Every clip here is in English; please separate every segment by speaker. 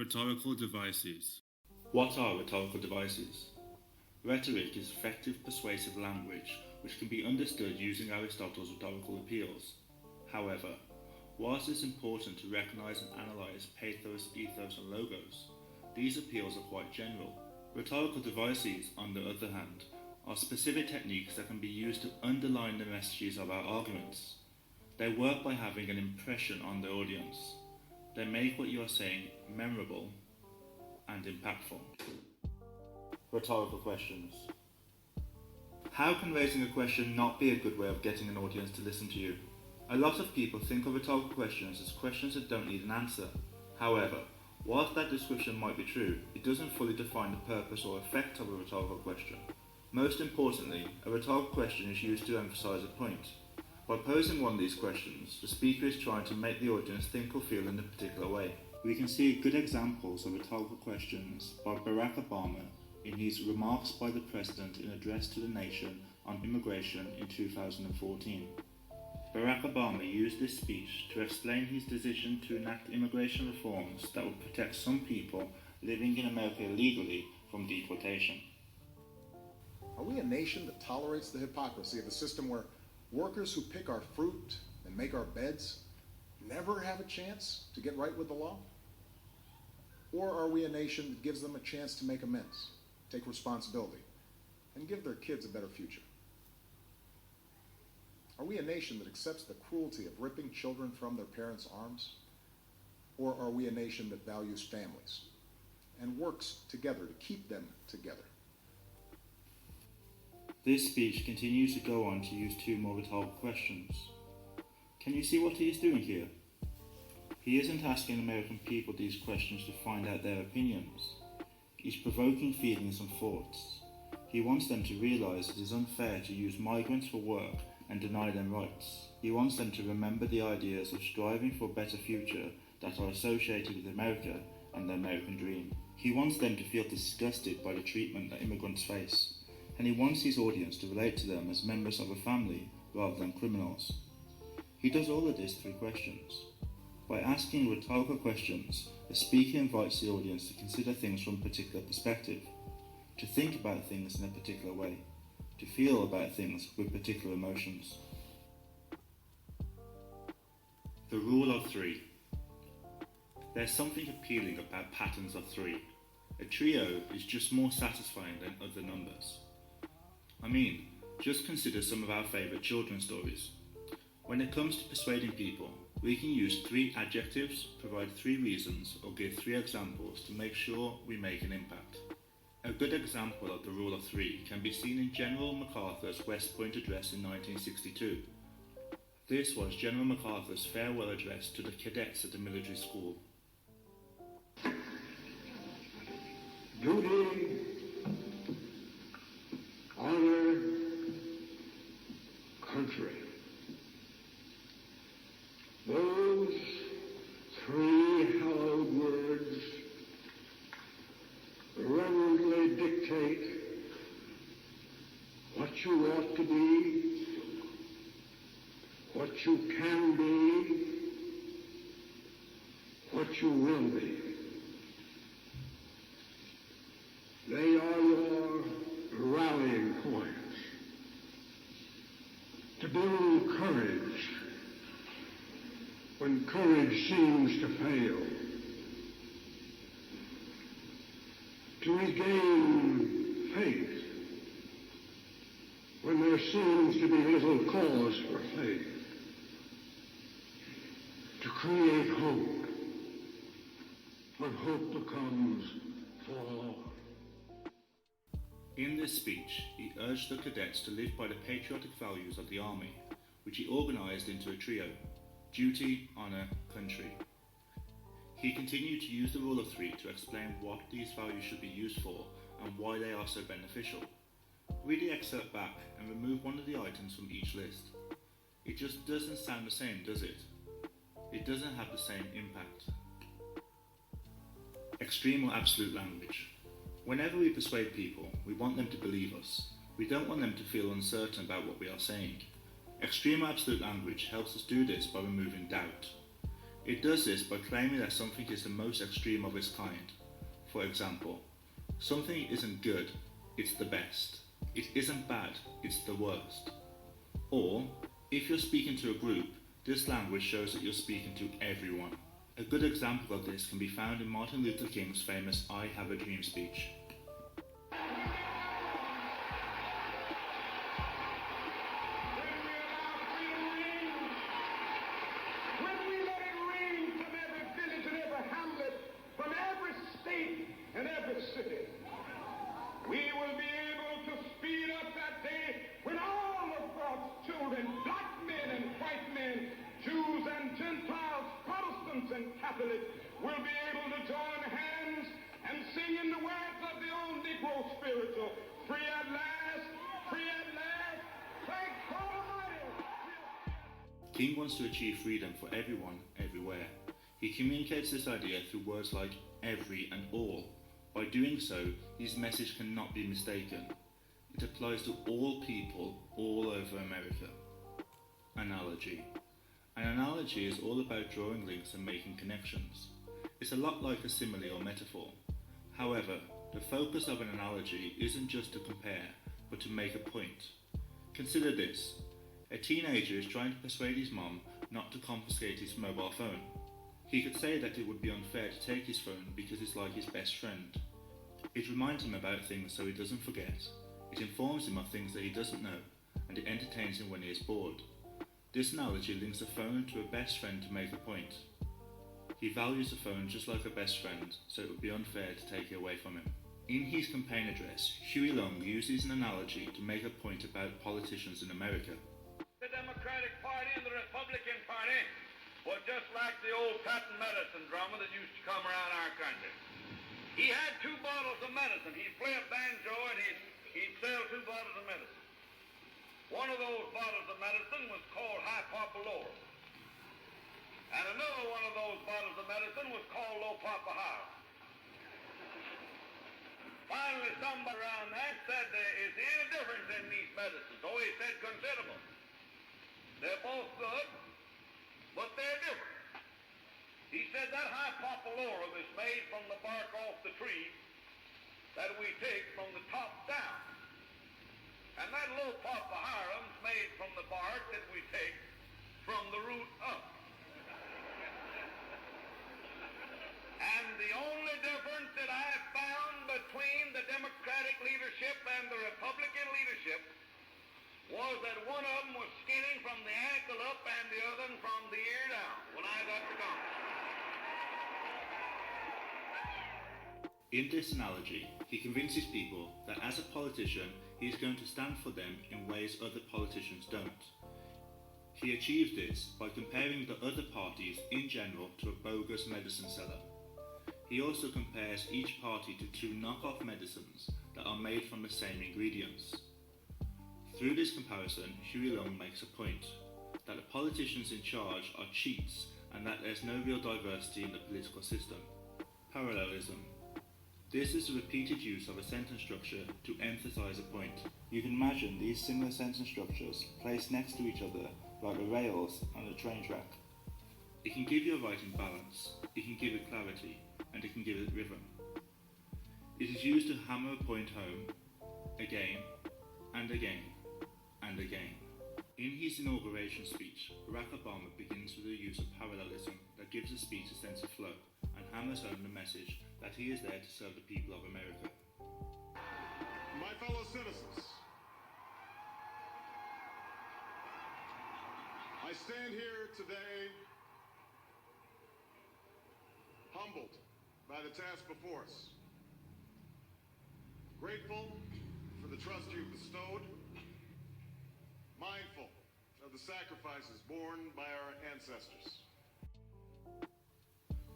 Speaker 1: Rhetorical devices.
Speaker 2: What are rhetorical devices? Rhetoric is effective persuasive language which can be understood using Aristotle's rhetorical appeals. However, whilst it's important to recognize and analyze pathos, ethos, and logos, these appeals are quite general. Rhetorical devices, on the other hand, are specific techniques that can be used to underline the messages of our arguments. They work by having an impression on the audience. They make what you are saying memorable and impactful. Rhetorical questions. How can raising a question not be a good way of getting an audience to listen to you? A lot of people think of rhetorical questions as questions that don't need an answer. However, whilst that description might be true, it doesn't fully define the purpose or effect of a rhetorical question. Most importantly, a rhetorical question is used to emphasize a point. By posing one of these questions, the speaker is trying to make the audience think or feel in a particular way. We can see good examples of rhetorical questions by Barack Obama in his remarks by the President in Address to the Nation on Immigration in 2014. Barack Obama used this speech to explain his decision to enact immigration reforms that would protect some people living in America illegally from deportation.
Speaker 3: Are we a nation that tolerates the hypocrisy of a system where workers who pick our fruit and make our beds never have a chance to get right with the law? Or are we a nation that gives them a chance to make amends, take responsibility, and give their kids a better future? Are we a nation that accepts the cruelty of ripping children from their parents' arms? Or are we a nation that values families and works together to keep them together?
Speaker 2: This speech continues to go on to use two more rhetorical questions. Can you see what he is doing here? He isn't asking American people these questions to find out their opinions. He's provoking feelings and thoughts. He wants them to realize it is unfair to use migrants for work and deny them rights. He wants them to remember the ideas of striving for a better future that are associated with America and the American dream. He wants them to feel disgusted by the treatment that immigrants face, and he wants his audience to relate to them as members of a family rather than criminals. He does all of this through questions. By asking rhetorical questions, the speaker invites the audience to consider things from a particular perspective, to think about things in a particular way, to feel about things with particular emotions. The rule of three. There's something appealing about patterns of three. A trio is just more satisfying than other numbers. Just consider some of our favourite children's stories. When it comes to persuading people, we can use 3 adjectives, provide 3 reasons, or give 3 examples to make sure we make an impact. A good example of the rule of 3 can be seen in General MacArthur's West Point address in 1962. This was General MacArthur's farewell address to the cadets at the military school.
Speaker 4: Duty, honor, country. Those 3 hallowed words reverently dictate what you ought to be, what you can be, what you will be. They are your rallying points to build courage when courage seems to fail, to regain faith when there seems to be little cause for faith, to create hope when hope becomes forlorn.
Speaker 2: In this speech, he urged the cadets to live by the patriotic values of the army, which he organised into a trio: duty, honour, country. He continued to use the rule of 3 to explain what these values should be used for and why they are so beneficial. Read the excerpt back and remove one of the items from each list. It just doesn't sound the same, does it? It doesn't have the same impact. Extreme or absolute language. Whenever we persuade people, we want them to believe us. We don't want them to feel uncertain about what we are saying. Extreme or absolute language helps us do this by removing doubt. It does this by claiming that something is the most extreme of its kind. For example, something isn't good, it's the best. It isn't bad, it's the worst. Or, if you're speaking to a group, this language shows that you're speaking to everyone. A good example of this can be found in Martin Luther King's famous I Have a Dream speech.
Speaker 1: We will be able to speed up that day when all of God's children, black men and white men, Jews and Gentiles, Protestants and Catholics, will be able to join hands and sing in the words of the old Negro spiritual, free at last, thank God Almighty.
Speaker 2: King wants to achieve freedom for everyone, everywhere. He communicates this idea through words like every and all. By doing so, his message cannot be mistaken. It applies to all people all over America. Analogy. An analogy is all about drawing links and making connections. It's a lot like a simile or metaphor. However, the focus of an analogy isn't just to compare, but to make a point. Consider this. A teenager is trying to persuade his mom not to confiscate his mobile phone. He could say that it would be unfair to take his phone because it's like his best friend. It reminds him about things so he doesn't forget. It informs him of things that he doesn't know, and it entertains him when he is bored. This analogy links a phone to a best friend to make a point. He values the phone just like a best friend, so it would be unfair to take it away from him. In his campaign address, Huey Long uses an analogy to make a point about politicians in America.
Speaker 5: The Democratic Party and the Republican Party was just like the old patent medicine drummer that used to come around our country. He had 2 bottles of medicine. He'd play a banjo and he'd sell 2 bottles of medicine. One of those bottles of medicine was called high popolora. And another one of those bottles of medicine was called low popahara. Finally, somebody around that said, is there any difference in these medicines? Oh, he said, considerable. They're both good, but they're different. He said that high popolora is made from the bark off the tree that we take from the top down. And that low popahara is made from the bark that we take from the root up. And the only difference that I found between the Democratic leadership and the Republican leadership was that one of them was skinning from the ankle up and the other from the ear down when I got to Congress.
Speaker 2: In this analogy, he convinces people that as a politician, he is going to stand for them in ways other politicians don't. He achieves this by comparing the other parties in general to a bogus medicine seller. He also compares each party to 2 knockoff medicines that are made from the same ingredients. Through this comparison, Huey Long makes a point, that the politicians in charge are cheats and that there's no real diversity in the political system. Parallelism. This is a repeated use of a sentence structure to emphasize a point. You can imagine these similar sentence structures placed next to each other like the rails on a train track. It can give you a writing balance, it can give it clarity, and it can give it rhythm. It is used to hammer a point home again and again and again. In his inauguration speech, Barack Obama begins with the use of parallelism that gives the speech a sense of flow and hammers home the message that he is there to serve the people of America.
Speaker 6: My fellow citizens, I stand here today humbled by the task before us, grateful for the trust you've bestowed, mindful of the sacrifices borne by our ancestors.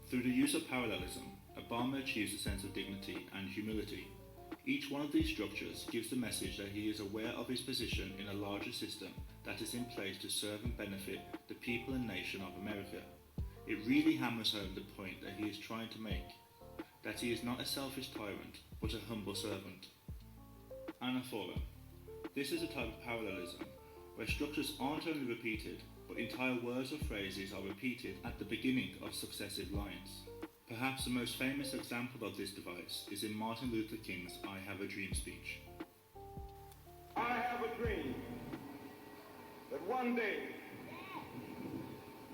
Speaker 2: Through the use of parallelism, Obama achieves a sense of dignity and humility. Each one of these structures gives the message that he is aware of his position in a larger system that is in place to serve and benefit the people and nation of America. It really hammers home the point that he is trying to make, that he is not a selfish tyrant, but a humble servant. Anaphora. This is a type of parallelism where structures aren't only repeated, but entire words or phrases are repeated at the beginning of successive lines. Perhaps the most famous example of this device is in Martin Luther King's I Have a Dream speech.
Speaker 1: I have a dream that one day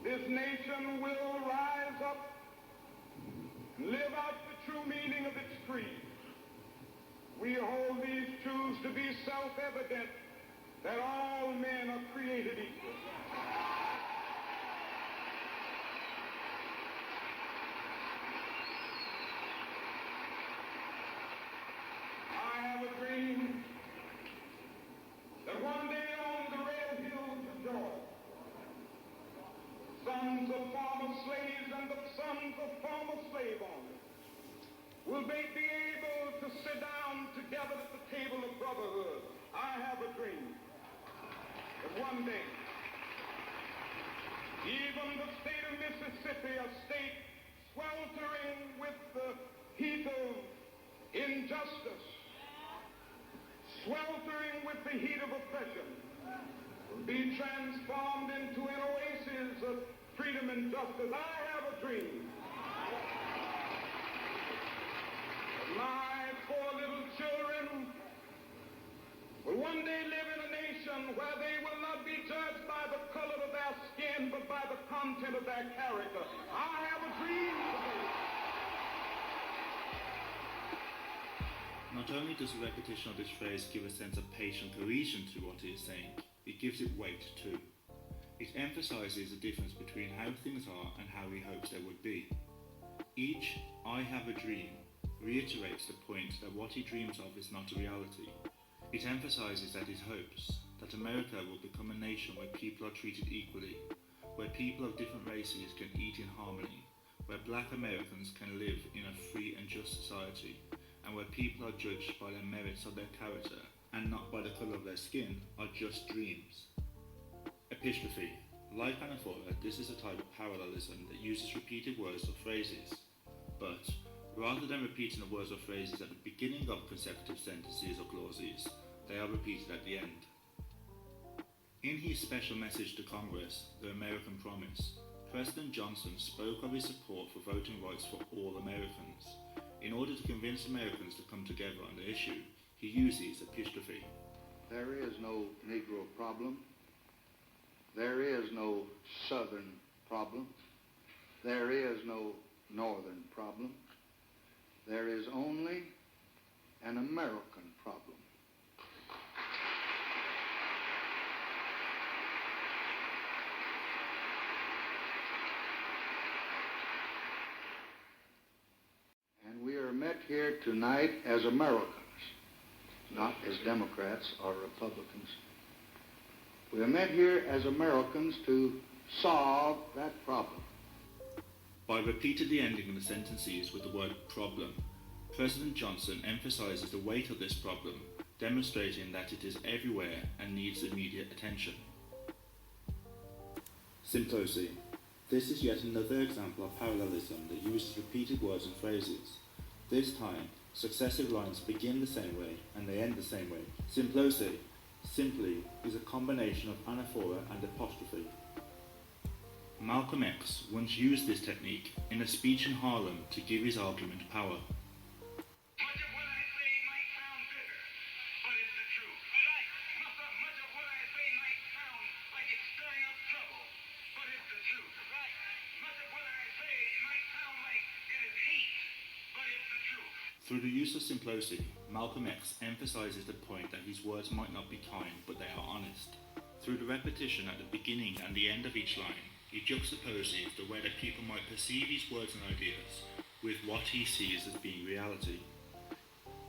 Speaker 1: this nation will rise up and live out the true meaning of its creed. We hold these truths to be self-evident, that all men are created equal. I have a dream that one day on the red hills of Georgia, sons of former slaves and the sons of former slave owners will be able to sit down together at the table of brotherhood. I have a dream that one day, even the state of Mississippi, a state sweltering with the heat of injustice, sweltering with the heat of oppression, will be transformed into an oasis of freedom and justice. I have a dream that my four little children will one day live in a nation where they will not be judged by the color of their skin, but by the content of their character. I have a dream today.
Speaker 2: Not only does the repetition of this phrase give a sense of patient cohesion to what he is saying, it gives it weight too. It emphasises the difference between how things are and how he hopes they would be. Each I have a dream reiterates the point that what he dreams of is not a reality. It emphasises that he hopes that America will become a nation where people are treated equally, where people of different races can eat in harmony, where black Americans can live in a free and just society, and where people are judged by the merits of their character and not by the colour of their skin are just dreams. Epistrophe. Like anaphora, this is a type of parallelism that uses repeated words or phrases, but rather than repeating the words or phrases at the beginning of consecutive sentences or clauses, they are repeated at the end. In his special message to Congress, The American Promise, President Johnson spoke of his support for voting rights for all Americans. In order to convince Americans to come together on the issue, he uses epistrophe.
Speaker 7: There is no Negro problem. There is no Southern problem. There is no Northern problem. There is only an American problem. And we are met here tonight as Americans, not as Democrats or Republicans. We are met here as Americans to solve that problem.
Speaker 2: By repeatedly ending the sentences with the word problem, President Johnson emphasizes the weight of this problem, demonstrating that it is everywhere and needs immediate attention. Symptosis. This is yet another example of parallelism that uses repeated words and phrases. This time, successive lines begin the same way and they end the same way. Symplosis simply is a combination of anaphora and apostrophe. Malcolm X once used this technique in a speech in Harlem to give his argument power.
Speaker 5: Much of what I say might sound bitter, but it's the truth. Right. Much of what I say might sound like it's stirring up trouble, but it's the truth. Right. Much of what I say might sound like it is hate, but it's the truth.
Speaker 2: Through the use of symplosis, Malcolm X emphasizes the point that his words might not be kind, but they are honest. Through the repetition at the beginning and the end of each line, he juxtaposes the way that people might perceive his words and ideas with what he sees as being reality.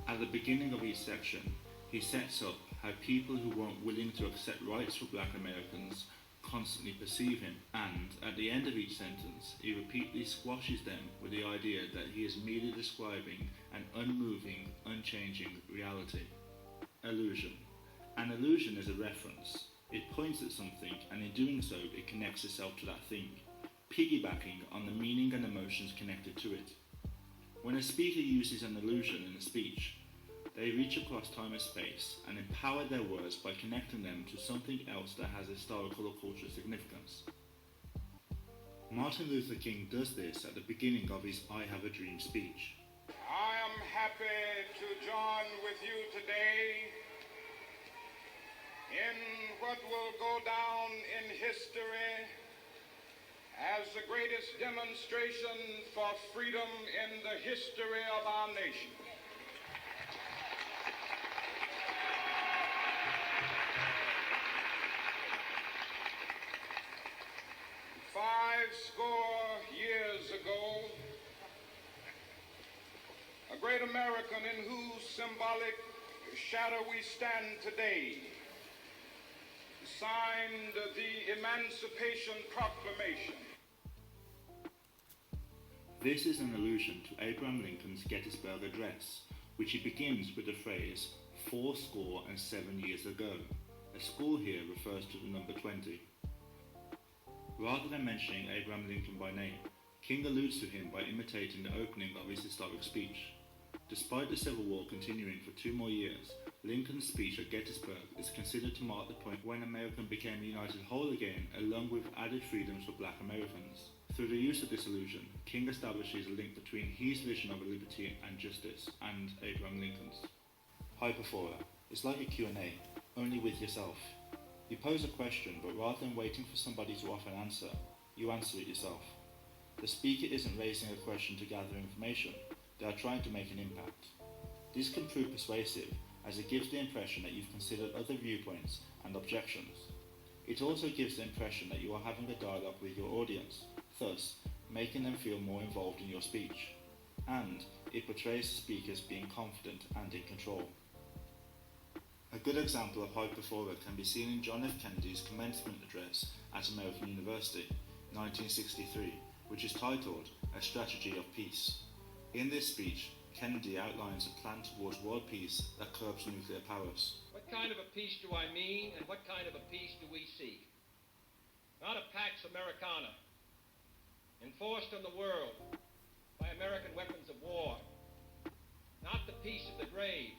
Speaker 2: At the beginning of each section, he sets up how people who weren't willing to accept rights for black Americans constantly perceive him, and at the end of each sentence, he repeatedly squashes them with the idea that he is merely describing an unmoving, unchanging reality. Allusion. An allusion is a reference. It points at something, and in doing so, it connects itself to that thing, piggybacking on the meaning and emotions connected to it. When a speaker uses an allusion in a speech, They reach across time and space and empower their words by connecting them to something else that has historical or cultural significance. Martin Luther King does this at the beginning of his I Have a Dream speech.
Speaker 1: I am happy to join with you today in what will go down in history as the greatest demonstration for freedom in the history of our nation. Years ago, a great American in whose symbolic shadow we stand today signed the Emancipation Proclamation.
Speaker 2: This is an allusion to Abraham Lincoln's Gettysburg Address, which he begins with the phrase 77 years ago. A score here refers to the number 20. Rather than mentioning Abraham Lincoln by name, King alludes to him by imitating the opening of his historic speech. Despite the Civil War continuing for 2 more years, Lincoln's speech at Gettysburg is considered to mark the point when America became a united whole again, along with added freedoms for black Americans. Through the use of this allusion, King establishes a link between his vision of liberty and justice and Abraham Lincoln's. Hyperfora is like a Q&A, only with yourself. You pose a question, but rather than waiting for somebody to offer an answer, you answer it yourself. The speaker isn't raising a question to gather information, they are trying to make an impact. This can prove persuasive, as it gives the impression that you've considered other viewpoints and objections. It also gives the impression that you are having a dialogue with your audience, thus making them feel more involved in your speech. And it portrays the speaker as being confident and in control. A good example of hyperfora can be seen in John F. Kennedy's commencement address at American University, 1963, which is titled A Strategy of Peace. In this speech, Kennedy outlines a plan towards world peace that curbs nuclear powers.
Speaker 8: What kind of a peace do I mean, and what kind of a peace do we seek? Not a Pax Americana, enforced on the world by American weapons of war. Not the peace of the grave,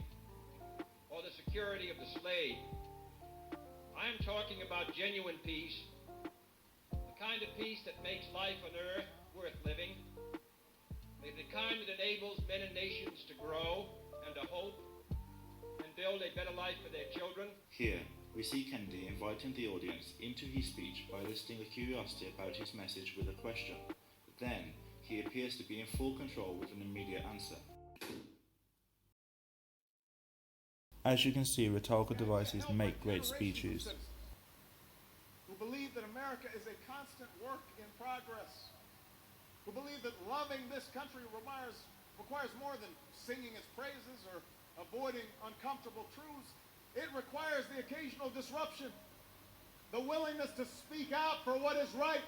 Speaker 8: or the security of the slave. I am talking about genuine peace, the kind of peace that makes life on earth worth living, the kind that enables men and nations to grow and to hope and build a better life for their children.
Speaker 2: Here, we see Kennedy inviting the audience into his speech by eliciting a curiosity about his message with a question. Then, he appears to be in full control with an immediate answer. As you can see, Rhetorical Devices make great speeches.
Speaker 3: Who believe that America is a constant work in progress. Who believe that loving this country requires more than singing its praises or avoiding uncomfortable truths. It requires the occasional disruption, the willingness to speak out for what is right,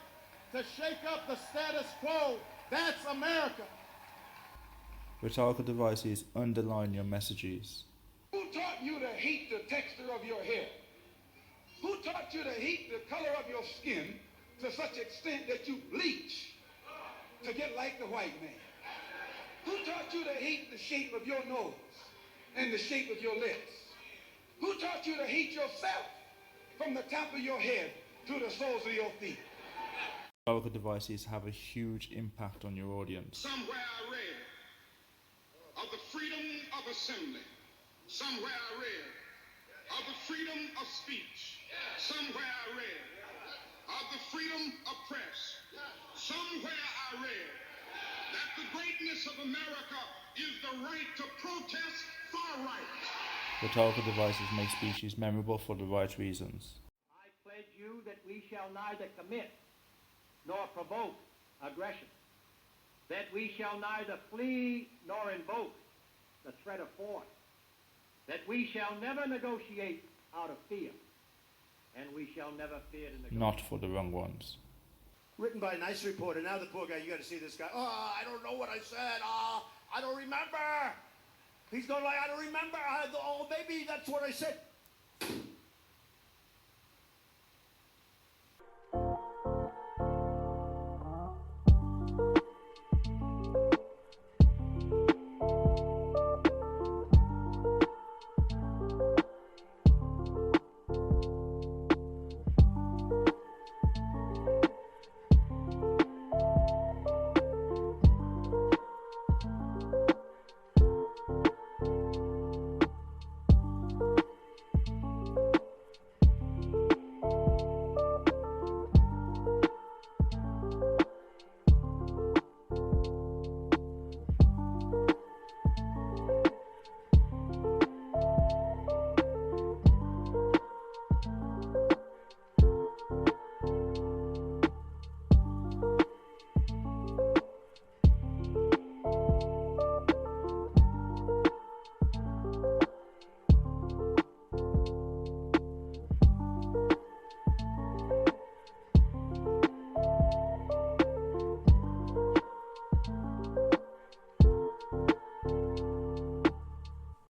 Speaker 3: to shake up the status quo. That's America.
Speaker 2: Rhetorical Devices underline your messages.
Speaker 1: Who taught you to hate the texture of your hair? Who taught you to hate the color of your skin to such extent that you bleach to get like the white man? Who taught you to hate the shape of your nose and the shape of your lips? Who taught you to hate yourself from the top of your head to the soles of your feet?
Speaker 2: Rhetorical Devices have a huge impact on your audience.
Speaker 1: Somewhere I read of the freedom of assembly. Somewhere I read of the freedom of speech. Somewhere I read of the freedom of press. Somewhere I read that the greatness of America is the right to protest far right.
Speaker 2: Rhetorical Devices make speeches memorable for the right reasons.
Speaker 8: I pledge you that we shall neither commit nor provoke aggression, that we shall neither flee nor invoke the threat of force, that we shall never negotiate out of fear, and we shall never fear to negotiate.
Speaker 2: Not for the wrong ones.
Speaker 9: Written by a nice reporter. Now the poor guy, you got to see this guy. Oh, I don't know what I said. Oh, I don't remember. He's going like, I don't remember. Oh, maybe that's what I said.